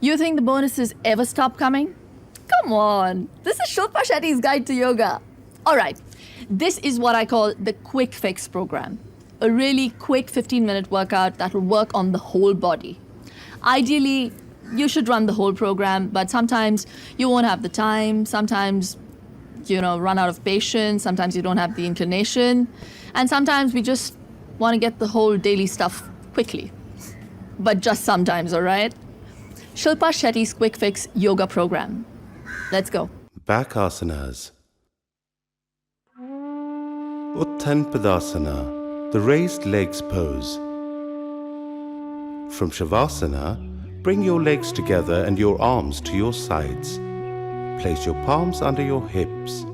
You think the bonuses ever stop coming? Come on. This is Shilpa Shetty's Guide to Yoga. All right. This is what I call the quick fix program. A really quick 15-minute workout that will work on the whole body. Ideally, you should run the whole program, but sometimes you won't have the time. Sometimes, run out of patience. Sometimes you don't have the inclination. And sometimes we just want to get the whole daily stuff quickly. But just sometimes, all right? Shilpa Shetty's Quick Fix Yoga Program. Let's go. Back asanas. Uttan Padasana, the raised legs pose. From Shavasana, bring your legs together and your arms to your sides. Place your palms under your hips.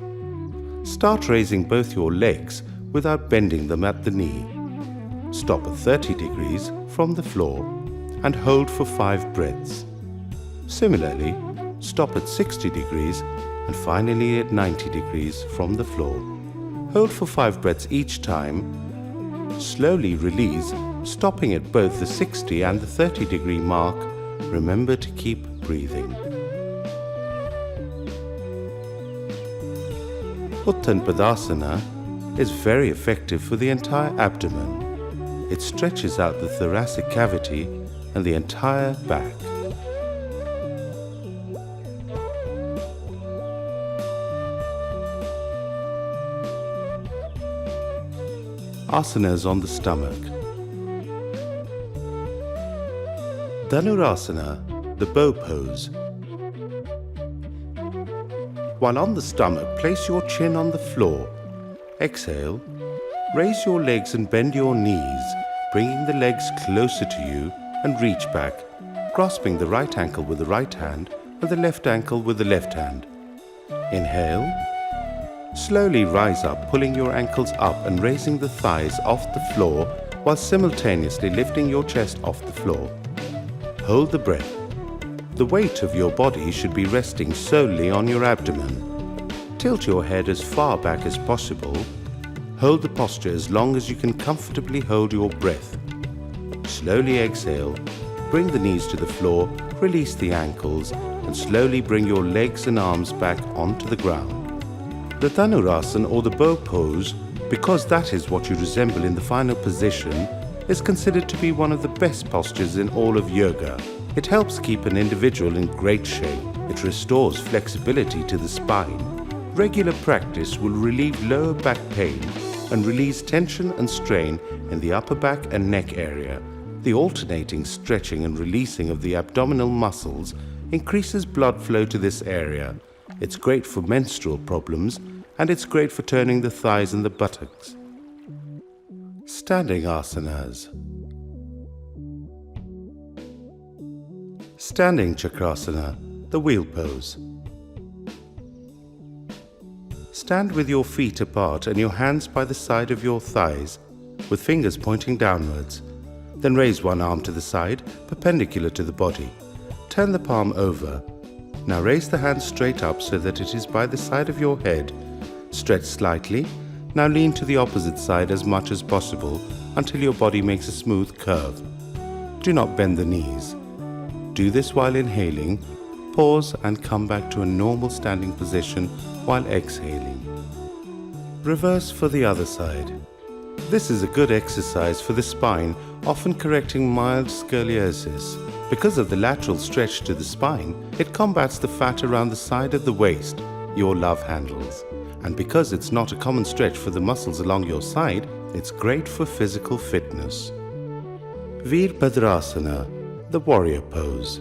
Start raising both your legs without bending them at the knee. Stop at 30 degrees from the floor and hold for 5 breaths. Similarly, stop at 60 degrees and finally at 90 degrees from the floor. Hold for 5 breaths each time. Slowly release, stopping at both the 60 and the 30 degree mark. Remember to keep breathing. Uttan Padasana is very effective for the entire abdomen. It stretches out the thoracic cavity and the entire back. Asanas on the stomach. Dhanurasana, the bow pose. While on the stomach, place your chin on the floor. Exhale. Raise your legs and bend your knees, bringing the legs closer to you and reach back, grasping the right ankle with the right hand and the left ankle with the left hand. Inhale. Slowly rise up, pulling your ankles up and raising the thighs off the floor while simultaneously lifting your chest off the floor. Hold the breath. The weight of your body should be resting solely on your abdomen. Tilt your head as far back as possible. Hold the posture as long as you can comfortably hold your breath. Slowly exhale. Bring the knees to the floor, release the ankles, and slowly bring your legs and arms back onto the ground. The Dhanurasana, or the bow pose, because that is what you resemble in the final position, is considered to be one of the best postures in all of yoga. It helps keep an individual in great shape. It restores flexibility to the spine. Regular practice will relieve lower back pain and release tension and strain in the upper back and neck area. The alternating stretching and releasing of the abdominal muscles increases blood flow to this area. It's great for menstrual problems, and it's great for turning the thighs and the buttocks. Standing asanas. Standing Chakrasana, the wheel pose. Stand with your feet apart and your hands by the side of your thighs, with fingers pointing downwards. Then raise one arm to the side, perpendicular to the body. Turn the palm over. Now raise the hand straight up so that it is by the side of your head. Stretch slightly. Now lean to the opposite side as much as possible until your body makes a smooth curve. Do not bend the knees. Do this while inhaling. Pause and come back to a normal standing position while exhaling. Reverse for the other side. This is a good exercise for the spine, often correcting mild scoliosis. Because of the lateral stretch to the spine, it combats the fat around the side of the waist, your love handles. And because it's not a common stretch for the muscles along your side, it's great for physical fitness. Virabhadrasana, the warrior pose.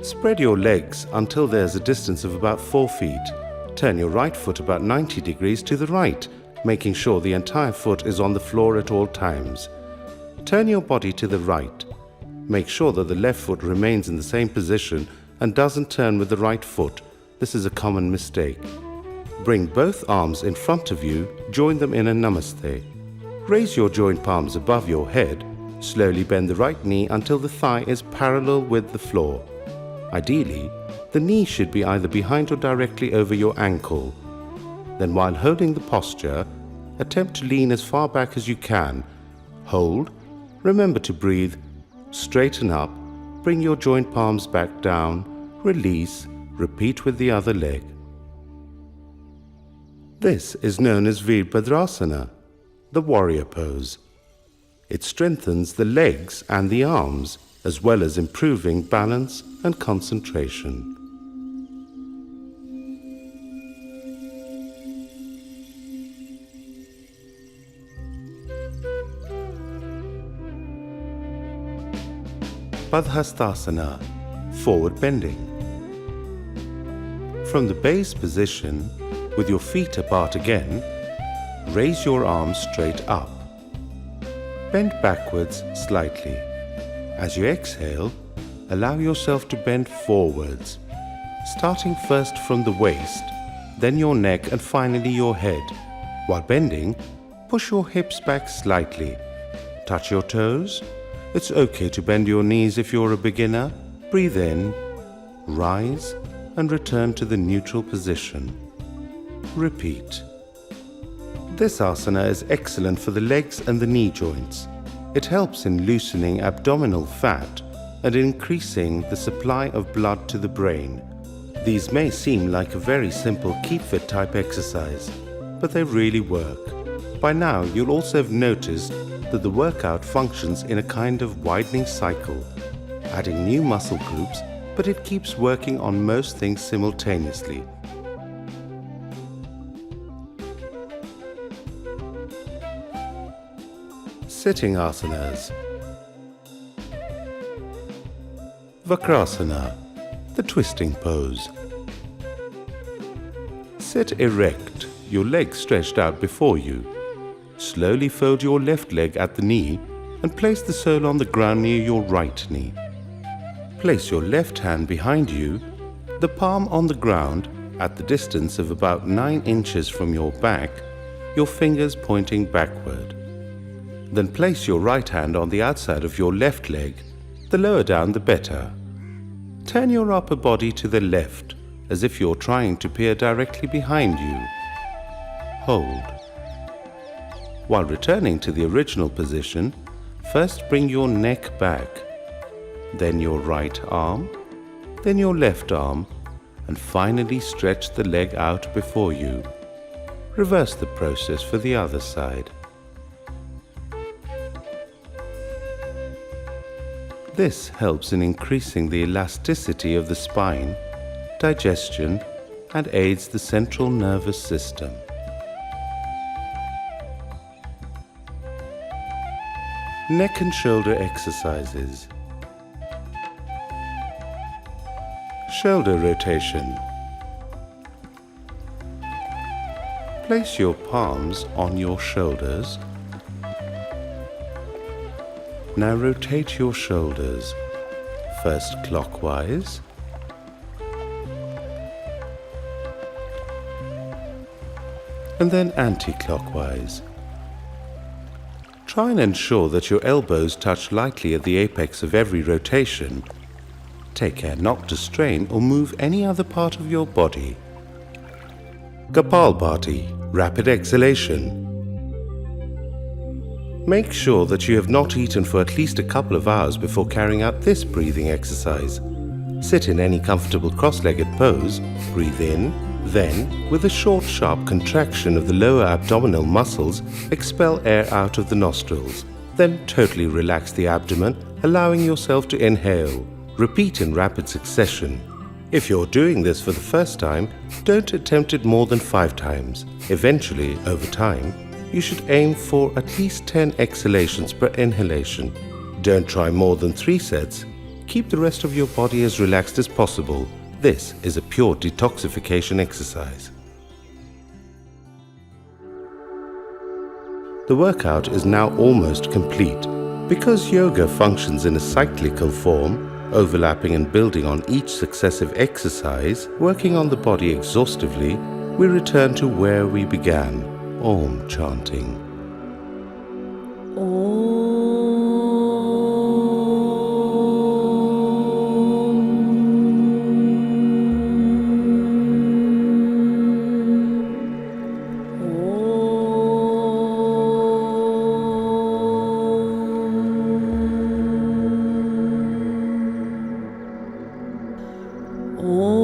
Spread your legs until there's a distance of about 4 feet. Turn your right foot about 90 degrees to the right, making sure the entire foot is on the floor at all times. Turn your body to the right. Make sure that the left foot remains in the same position and doesn't turn with the right foot. This is a common mistake. Bring both arms in front of you, join them in a namaste. Raise your joined palms above your head. Slowly bend the right knee until the thigh is parallel with the floor. Ideally, the knee should be either behind or directly over your ankle. Then while holding the posture, attempt to lean as far back as you can. Hold. Remember to breathe. Straighten up. bring your joint palms back down, release, repeat with the other leg. This is known as Virabhadrasana, the warrior pose. It strengthens the legs and the arms, as well as improving balance and concentration. Padhastasana, forward bending. From the base position, with your feet apart again, raise your arms straight up. Bend backwards slightly. As you exhale, allow yourself to bend forwards, starting first from the waist, then your neck and finally your head. While bending, push your hips back slightly. Touch your toes. It's okay to bend your knees if you're a beginner. Breathe in, rise, and return to the neutral position. Repeat. This asana is excellent for the legs and the knee joints. It helps in loosening abdominal fat and increasing the supply of blood to the brain. These may seem like a very simple keep fit type exercise, but they really work. By now, you'll also have noticed that the workout functions in a kind of widening cycle, adding new muscle groups, but it keeps working on most things simultaneously. Sitting asanas. Vakrasana, the twisting pose. Sit erect, your legs stretched out before you. Slowly fold your left leg at the knee and place the sole on the ground near your right knee. Place your left hand behind you, the palm on the ground at the distance of about 9 inches from your back, your fingers pointing backward. Then place your right hand on the outside of your left leg, the lower down the better. Turn your upper body to the left, as if you're trying to peer directly behind you. Hold. While returning to the original position, first bring your neck back, then your right arm, then your left arm, and finally stretch the leg out before you. Reverse the process for the other side. This helps in increasing the elasticity of the spine, digestion, and aids the central nervous system. Neck and shoulder exercises. Shoulder rotation. Place your palms on your shoulders. Now rotate your shoulders, first clockwise, and then anti-clockwise. Try and ensure that your elbows touch lightly at the apex of every rotation. Take care not to strain or move any other part of your body. Kapalbhati, rapid exhalation. Make sure that you have not eaten for at least a couple of hours before carrying out this breathing exercise. Sit in any comfortable cross-legged pose, breathe in, then, with a short, sharp contraction of the lower abdominal muscles, expel air out of the nostrils. Then totally relax the abdomen, allowing yourself to inhale. Repeat in rapid succession. If you're doing this for the first time, don't attempt it more than 5 times. Eventually, over time, you should aim for at least 10 exhalations per inhalation. Don't try more than 3 sets. Keep the rest of your body as relaxed as possible. This is a pure detoxification exercise. The workout is now almost complete. Because yoga functions in a cyclical form, overlapping and building on each successive exercise, working on the body exhaustively, we return to where we began. Om chanting. Oh.